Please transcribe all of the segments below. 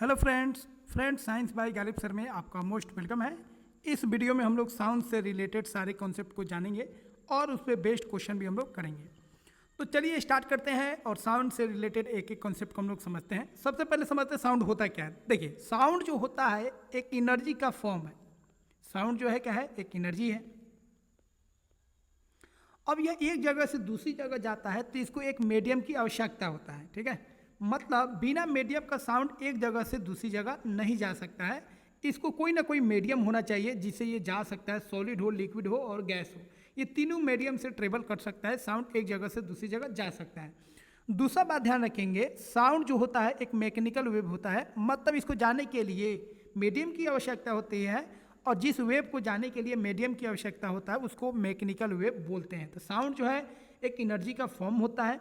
Hello friends science by Ghalib sir में आपका most welcome है। इस वीडियो में हम लोग साउंड से रिलेटेड सारे कॉन्सेप्ट को जानेंगे और उस पर बेस्ड क्वेश्चन भी हम लोग करेंगे। तो चलिए स्टार्ट करते हैं और साउंड से रिलेटेड एक एक कॉन्सेप्ट को हम लोग समझते हैं। सबसे पहले समझते हैं साउंड होता क्या है। देखिए, साउंड जो होता है एक एनर्जी का फॉर्म है। साउंड जो है क्या है, एक एनर्जी है। अब यह एक जगह से दूसरी जगह जाता है तो इसको एक मीडियम की आवश्यकता होता है। ठीक है, मतलब बिना मीडियम का साउंड एक जगह से दूसरी जगह नहीं जा सकता है। इसको कोई ना कोई मीडियम होना चाहिए जिससे ये जा सकता है। सॉलिड हो, लिक्विड हो और गैस हो, ये तीनों मीडियम से ट्रेवल कर सकता है। साउंड एक जगह से दूसरी जगह जा सकता है। दूसरा बात ध्यान रखेंगे, साउंड जो होता है एक मैकेनिकल वेव होता है। मतलब इसको जाने के लिए मीडियम की आवश्यकता होती है और जिस वेव को जाने के लिए मीडियम की आवश्यकता होता है उसको मैकेनिकल वेव बोलते हैं। तो साउंड जो है एक एनर्जी का फॉर्म होता है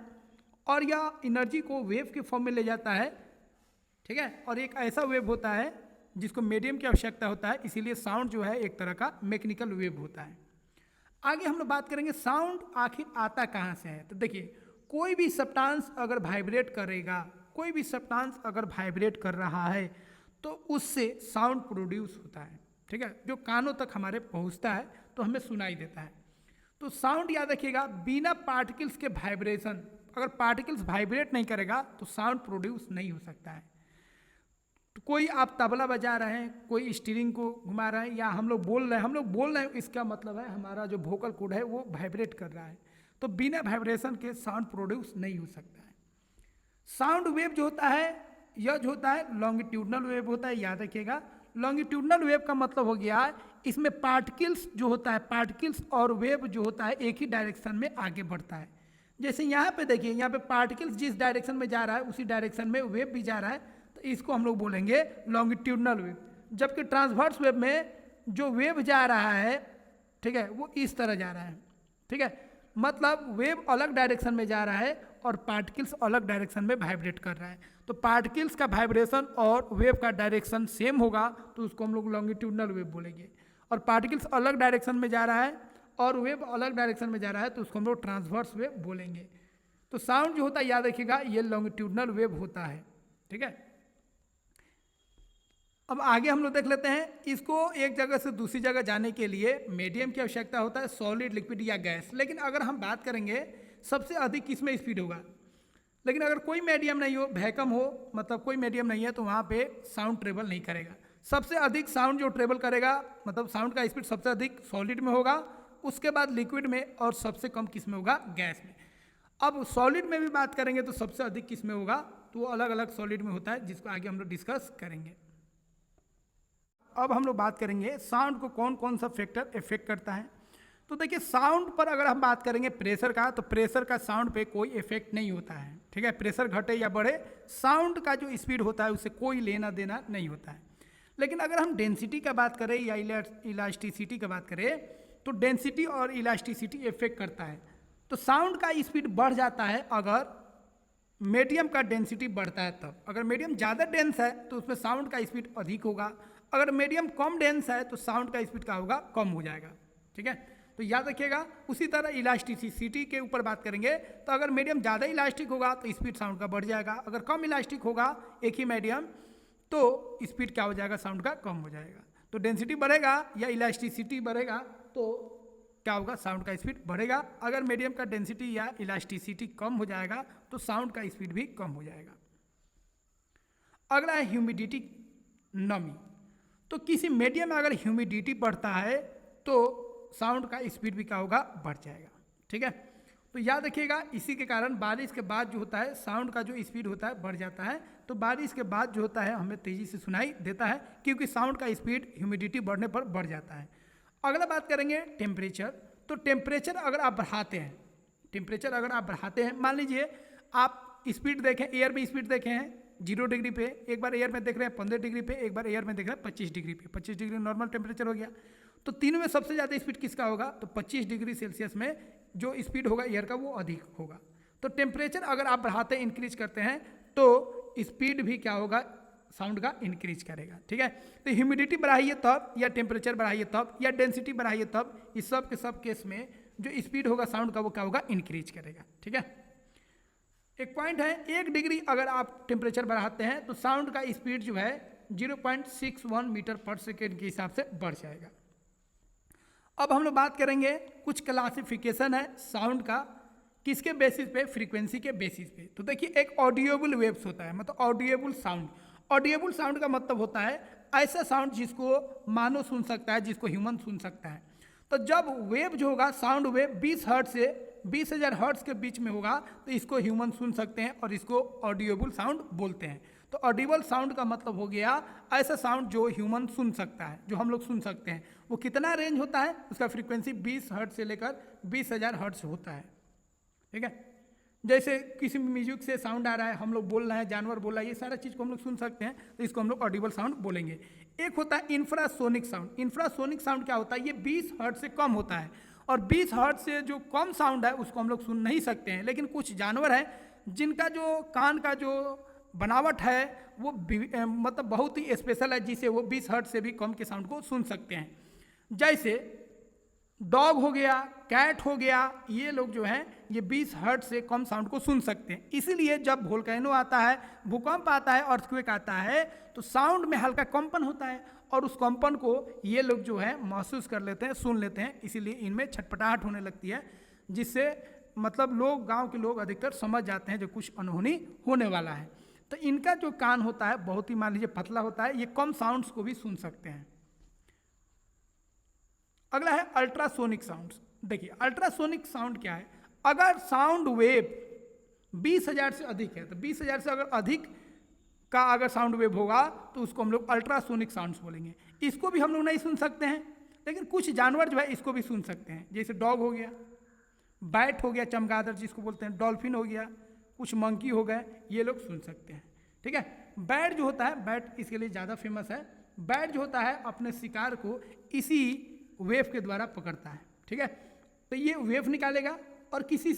और यह एनर्जी को वेव के फॉर्म में ले जाता है। ठीक है, और एक ऐसा वेव होता है जिसको मीडियम की आवश्यकता होता है, इसीलिए साउंड जो है एक तरह का मैकेनिकल वेव होता है। आगे हम लोग बात करेंगे साउंड आखिर आता कहाँ से है। तो देखिए, कोई भी सब्सटेंस अगर वाइब्रेट करेगा, कोई भी सब्सटेंस अगर वाइब्रेट कर रहा है तो उससे साउंड प्रोड्यूस होता है। ठीक है, जो कानों तक हमारे पहुँचता है तो हमें सुनाई देता है। तो साउंड याद रखिएगा, बिना पार्टिकल्स के वाइब्रेशन, अगर पार्टिकल्स वाइब्रेट नहीं करेगा तो साउंड प्रोड्यूस नहीं हो सकता है। तो कोई आप तबला बजा रहे हैं, कोई स्टीरिंग को घुमा रहे हैं, या हम लोग बोल रहे हैं, इसका मतलब है हमारा जो वोकल कॉर्ड है वो वाइब्रेट कर रहा है। तो बिना वाइब्रेशन के साउंड प्रोड्यूस नहीं हो सकता है। साउंड वेव जो होता है, यह जो होता है लॉन्गिट्यूडनल वेव होता है। याद रखिएगा, लॉन्गिट्यूडनल वेव का मतलब हो गया इसमें पार्टिकल्स जो होता है, पार्टिकल्स और वेव जो होता है एक ही डायरेक्शन में आगे बढ़ता है। जैसे यहाँ पे देखिए, यहाँ पे पार्टिकल्स जिस डायरेक्शन में जा रहा है उसी डायरेक्शन में वेव भी जा रहा है, तो इसको हम लोग बोलेंगे लॉन्गिट्यूडनल वेव। जबकि ट्रांसवर्स वेव में जो वेव जा रहा है, ठीक है, वो इस तरह जा रहा है। ठीक है, मतलब वेव अलग डायरेक्शन में जा रहा है और पार्टिकल्स अलग डायरेक्शन में वाइब्रेट कर रहा है। तो पार्टिकल्स का वाइब्रेशन और वेव का डायरेक्शन सेम होगा तो उसको हम लोग लॉन्गिट्यूडनल वेव बोलेंगे। और पार्टिकल्स अलग डायरेक्शन में जा रहा है और वेव अलग डायरेक्शन में जा रहा है तो उसको हम लोग ट्रांसवर्स वेव बोलेंगे। तो साउंड जो होता है, याद रखिएगा, ये लॉन्गिट्यूडनल वेव होता है। ठीक है, अब आगे हम लोग देख लेते हैं, इसको एक जगह से दूसरी जगह जाने के लिए मीडियम की आवश्यकता होता है, सॉलिड, लिक्विड या गैस। लेकिन अगर हम बात करेंगे सबसे अधिक किस में स्पीड होगा, लेकिन अगर कोई मीडियम नहीं हो, वैक्यूम हो, मतलब कोई मीडियम नहीं है, तो वहाँ पे साउंड ट्रेवल नहीं करेगा। सबसे अधिक साउंड जो ट्रेवल करेगा, मतलब साउंड का स्पीड सबसे अधिक सॉलिड में होगा, उसके बाद लिक्विड में और सबसे कम किस में होगा, गैस में। अब सॉलिड में भी बात करेंगे तो सबसे अधिक किस में होगा, तो वो अलग अलग सॉलिड में होता है, जिसको आगे हम लोग डिस्कस करेंगे। अब हम लोग बात करेंगे साउंड को कौन कौन सा फैक्टर इफेक्ट करता है। तो देखिए, साउंड पर अगर हम बात करेंगे प्रेशर का, तो प्रेशर का साउंड पे कोई इफेक्ट नहीं होता है। ठीक है, प्रेशर घटे या बढ़े, साउंड का जो स्पीड होता है उससे कोई लेना देना नहीं होता है। लेकिन अगर हम डेंसिटी का बात करें या इलास्टिसिटी का बात करें, तो डेंसिटी और इलास्टिसिटी इफेक्ट करता है। तो साउंड का स्पीड बढ़ जाता है अगर मीडियम का डेंसिटी बढ़ता है तब। अगर मीडियम ज़्यादा डेंस है तो उसमें साउंड का स्पीड अधिक होगा, अगर मीडियम कम डेंस है तो साउंड का स्पीड क्या होगा, कम हो जाएगा। ठीक है, तो याद रखिएगा। उसी तरह इलास्टिसिटी के ऊपर बात करेंगे, तो अगर मीडियम ज़्यादा इलास्टिक होगा तो स्पीड साउंड का बढ़ जाएगा, अगर कम इलास्टिक होगा एक ही मीडियम तो स्पीड क्या हो जाएगा, साउंड का कम हो जाएगा। तो डेंसिटी बढ़ेगा या इलास्टिसिटी बढ़ेगा तो क्या होगा, साउंड का स्पीड बढ़ेगा। अगर मीडियम का डेंसिटी या इलास्टिसिटी कम हो जाएगा तो साउंड का स्पीड भी कम हो जाएगा। अगला है ह्यूमिडिटी, नमी। तो किसी मीडियम में अगर ह्यूमिडिटी बढ़ता है तो साउंड का स्पीड भी क्या होगा, बढ़ जाएगा। ठीक है, तो याद रखिएगा, इसी के कारण बारिश के बाद जो होता है साउंड का जो स्पीड होता है बढ़ जाता है। तो बारिश के बाद जो होता है हमें तेज़ी से सुनाई देता है, क्योंकि साउंड का स्पीड ह्यूमिडिटी बढ़ने पर बढ़ जाता है। अगला बात करेंगे टेम्परेचर। तो टेम्परेचर अगर आप बढ़ाते हैं, टेम्परेचर अगर आप बढ़ाते हैं, मान लीजिए आप स्पीड देखें, एयर में स्पीड देखे हैं 0 डिग्री पे, एक बार एयर में देख रहे हैं 15 डिग्री पे, एक बार एयर में देख रहे हैं 25 डिग्री पे। 25 डिग्री नॉर्मल टेम्परेचर हो गया। तो तीनों में सबसे ज़्यादा स्पीड किसका होगा, तो 25 डिग्री सेल्सियस में जो स्पीड होगा एयर का वो अधिक होगा। तो टेम्परेचर अगर आप बढ़ाते हैं, इंक्रीज करते हैं, तो स्पीड भी क्या होगा, साउंड का इंक्रीज करेगा। ठीक है, तो ह्यूमिडिटी बढ़ाइए तब, या टेम्परेचर बढ़ाइए तब, या डेंसिटी बढ़ाइए तब, इस सब के सब केस में जो स्पीड होगा साउंड का वो क्या होगा, इंक्रीज करेगा। ठीक है, एक पॉइंट है, 1 डिग्री अगर आप टेम्परेचर बढ़ाते हैं तो साउंड का स्पीड जो है 0.61 मीटर पर सेकेंड के हिसाब से बढ़ जाएगा। अब हम लोग बात करेंगे, कुछ क्लासिफिकेशन है साउंड का, किसके बेसिस पे, फ्रीक्वेंसी के बेसिस पे। तो देखिए, एक ऑडिएबल वेव्स होता है, मतलब ऑडिएबल साउंड। ऑडिएबल साउंड का मतलब होता है ऐसा साउंड जिसको मानव सुन सकता है, जिसको ह्यूमन सुन सकता है। तो जब वेव जो होगा, साउंड वेव 20 हर्ट्ज से 20,000 हर्ट्ज के बीच में होगा तो इसको ह्यूमन सुन सकते हैं और इसको ऑडिएबल साउंड बोलते हैं। तो ऑडिबल साउंड का मतलब हो गया ऐसा साउंड जो ह्यूमन सुन सकता है, जो हम लोग सुन सकते हैं। वो कितना रेंज होता है, उसका फ्रीक्वेंसी 20 हर्ट्ज से लेकर 20,000 हर्ट्ज होता है। ठीक है, जैसे किसी म्यूजिक से साउंड आ रहा है, हम लोग बोल रहे हैं, जानवर बोल रहा है, ये सारा चीज़ को हम लोग सुन सकते हैं, तो इसको हम लोग ऑडिबल साउंड बोलेंगे। एक होता है इंफ्रासोनिक साउंड। इंफ्रासोनिक साउंड क्या होता है, ये 20 हर्ट्ज से कम होता है, और 20 हर्ट्ज से जो कम साउंड है उसको हम लोग सुन नहीं सकते हैं। लेकिन कुछ जानवर हैं जिनका जो कान का जो बनावट है वो मतलब बहुत ही स्पेशल है, जिसे वो 20 हर्ट्ज से भी कम के साउंड को सुन सकते हैं। जैसे डॉग हो गया, कैट हो गया, ये लोग जो हैं ये 20 हर्ट्ज से कम साउंड को सुन सकते हैं। इसीलिए जब वोल्केनो आता है, भूकंप आता है, अर्थक्वेक आता है, तो साउंड में हल्का कंपन होता है और उस कंपन को ये लोग जो है महसूस कर लेते हैं, सुन लेते हैं। इसीलिए इनमें छटपटाहट होने लगती है, जिससे मतलब लोग, गांव के लोग अधिकतर समझ जाते हैं जो कुछ अनहोनी होने वाला है। तो इनका जो कान होता है बहुत ही, मान लीजिए, पतला होता है, ये कम साउंड्स को भी सुन सकते हैं। अगला है अल्ट्रासोनिक साउंड्स। देखिए, अल्ट्रासोनिक साउंड क्या है, अगर साउंड वेव 20,000 से अधिक है, तो 20,000 से अगर अधिक का अगर साउंड वेव होगा तो उसको हम लोग अल्ट्रासोनिक साउंड्स बोलेंगे। इसको भी हम लोग नहीं सुन सकते हैं, लेकिन कुछ जानवर जो है इसको भी सुन सकते हैं। जैसे डॉग हो गया, बैट हो गया, चमगादड़ जिसको बोलते हैं, डॉल्फिन हो गया, कुछ मंकी हो गए, ये लोग सुन सकते हैं। ठीक है, बैट जो होता है, बैट इसके लिए ज़्यादा फेमस है। बैट जो होता है अपने शिकार को इसी वेव के द्वारा पकड़ता है। ठीक है, तो ये वेव निकालेगा और किसी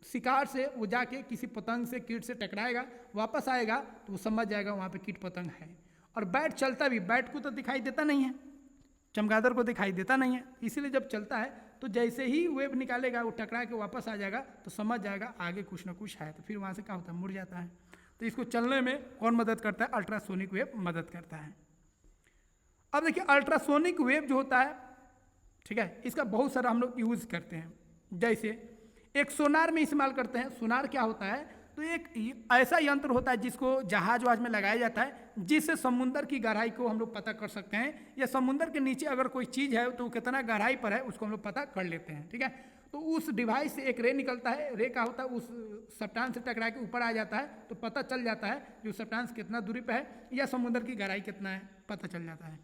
शिकार से वो जाके किसी पतंग से, कीट से टकराएगा, वापस आएगा तो वो समझ जाएगा वहाँ पे कीट पतंग है। और बैट चलता भी, बैट को तो दिखाई देता नहीं है, चमगादड़ को दिखाई देता नहीं है, इसीलिए जब चलता है तो जैसे ही वेव निकालेगा, वो टकरा के वापस आ जाएगा तो समझ जाएगा आगे कुछ ना कुछ है, तो फिर वहाँ से क्या होता है, मुड़ जाता है। तो इसको चलने में कौन मदद करता है, अल्ट्रासोनिक वेव मदद करता है। अब देखिए, अल्ट्रासोनिक वेव जो होता है, ठीक है, इसका बहुत सारा हम लोग यूज़ करते हैं। जैसे एक सोनार में इस्तेमाल करते हैं। सोनार क्या होता है, तो एक ऐसा यंत्र होता है जिसको जहाज वहाज में लगाया जाता है, जिससे समुंदर की गहराई को हम लोग पता कर सकते हैं, या समुंदर के नीचे अगर कोई चीज़ है तो कितना गहराई पर है उसको हम लोग पता कर लेते हैं। ठीक है, तो उस डिवाइस से एक रे निकलता है, रे का होता है उस चट्टान से टकरा के ऊपर आ जाता है, तो पता चल जाता है जो चट्टान से कितना दूरी पर है या समुंदर की गहराई कितना है, पता चल जाता है।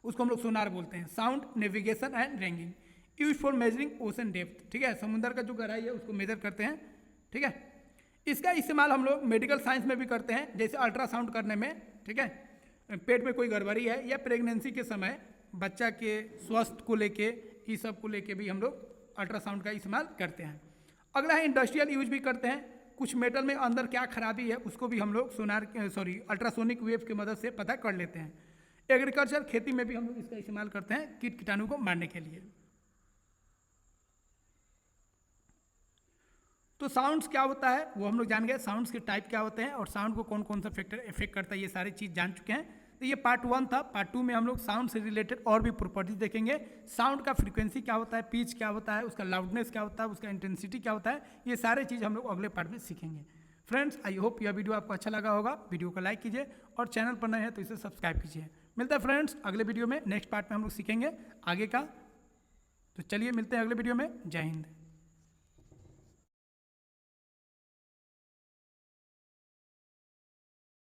उसको हम लोग सोनार बोलते हैं। Sound navigation and ranking, use for measuring ocean depth. ठीक है, समुद्र का जो गहराई है उसको मेजर करते हैं। ठीक है, इसका इस्तेमाल हम लोग मेडिकल साइंस में भी करते हैं, जैसे अल्ट्रासाउंड करने में। ठीक है, पेट में कोई गड़बड़ी है या प्रेगनेंसी के समय बच्चा के स्वास्थ्य को लेके, इस सब को लेके भी हम लोग अल्ट्रासाउंड का इस्तेमाल करते हैं। अगला है इंडस्ट्रियल यूज भी करते हैं। कुछ मेटल में अंदर क्या खराबी है उसको भी हम लोग अल्ट्रासोनिक वेव की मदद से पता कर लेते हैं। एग्रीकल्चर, खेती में भी हम लोग इसका इस्तेमाल करते हैं कीट कीटाणु को मारने के लिए। तो साउंड्स क्या होता है वो हम लोग जान गए, साउंड्स के टाइप क्या होते हैं और साउंड को कौन कौन सा फैक्टर इफेक्ट करता है, ये सारी चीज़ जान चुके हैं। तो ये पार्ट 1 था। पार्ट 2 में हम लोग साउंड से रिलेटेड और भी प्रॉपर्टीज देखेंगे। साउंड का फ्रीक्वेंसी क्या होता है, पिच क्या होता है, उसका लाउडनेस क्या होता है, उसका इंटेंसिटी क्या होता है, ये सारे चीज़ हम लोग अगले पार्ट में सीखेंगे। फ्रेंड्स, आई होप यह वीडियो आपको अच्छा लगा होगा। वीडियो को लाइक कीजिए और चैनल पर नए हैं तो इसे सब्सक्राइब कीजिए। मिलता है फ्रेंड्स अगले वीडियो में, नेक्स्ट पार्ट में हम लोग सीखेंगे आगे का। तो चलिए मिलते हैं अगले वीडियो में। जय हिंद।